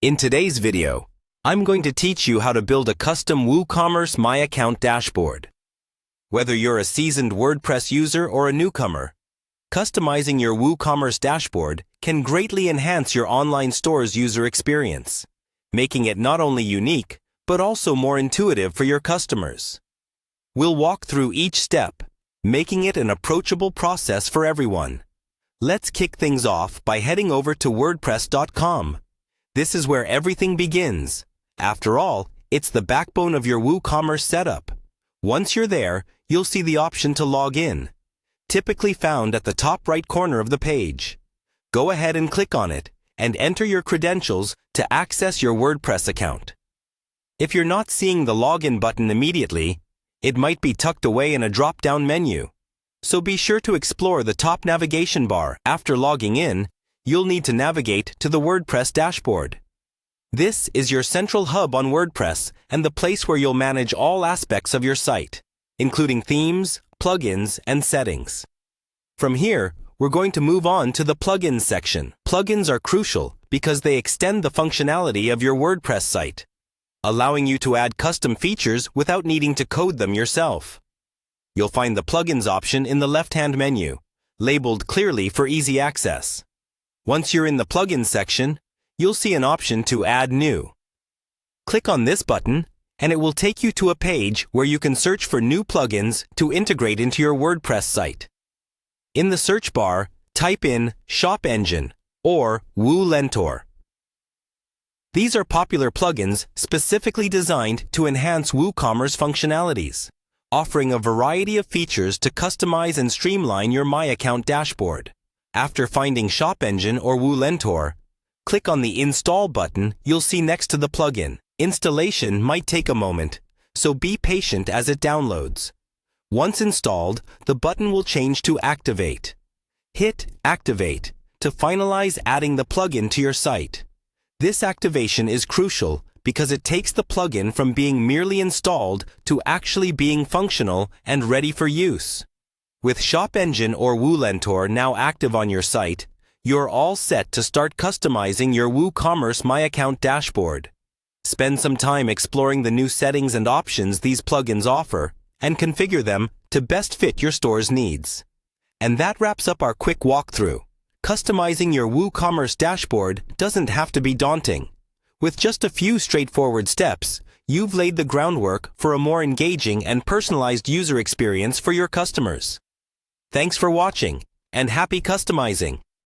In today's video, I'm going to teach you how to build a custom Woocommerce My Account dashboard. Whether you're a seasoned WordPress user or a newcomer, customizing your Woocommerce dashboard can greatly enhance your online store's user experience, making it not only unique, but also more intuitive for your customers. We'll walk through each step, making it an approachable process for everyone. Let's kick things off by heading over to WordPress.com. This is where everything begins. After all, it's the backbone of your Woocommerce setup. Once you're there, you'll see the option to log in, typically found at the top right corner of the page. Go ahead and click on it, and enter your credentials to access your WordPress account. If you're not seeing the login button immediately, it might be tucked away in a drop-down menu. So be sure to explore the top navigation bar. After logging in, you'll need to navigate to the WordPress dashboard. This is your central hub on WordPress and the place where you'll manage all aspects of your site, including themes, plugins, and settings. From here, we're going to move on to the plugins section. Plugins are crucial because they extend the functionality of your WordPress site, allowing you to add custom features without needing to code them yourself. You'll find the plugins option in the left-hand menu, labeled clearly for easy access. Once you're in the plugins section, you'll see an option to add new. Click on this button, and it will take you to a page where you can search for new plugins to integrate into your WordPress site. In the search bar, type in Shop Engine or Woocommerce. These are popular plugins specifically designed to enhance WooCommerce functionalities, offering a variety of features to customize and streamline your My Account dashboard. After finding Shop Engine or Woocommerce, click on the Install button you'll see next to the plugin. Installation might take a moment, so be patient as it downloads. Once installed, the button will change to Activate. Hit Activate to finalize adding the plugin to your site. This activation is crucial because it takes the plugin from being merely installed to actually being functional and ready for use. With Shop Engine or Woocommerce now active on your site, you're all set to start customizing your Woocommerce My Account dashboard. Spend some time exploring the new settings and options these plugins offer and configure them to best fit your store's needs. And that wraps up our quick walkthrough. Customizing your Woocommerce dashboard doesn't have to be daunting. With just a few straightforward steps, you've laid the groundwork for a more engaging and personalized user experience for your customers. Thanks for watching, and happy customizing!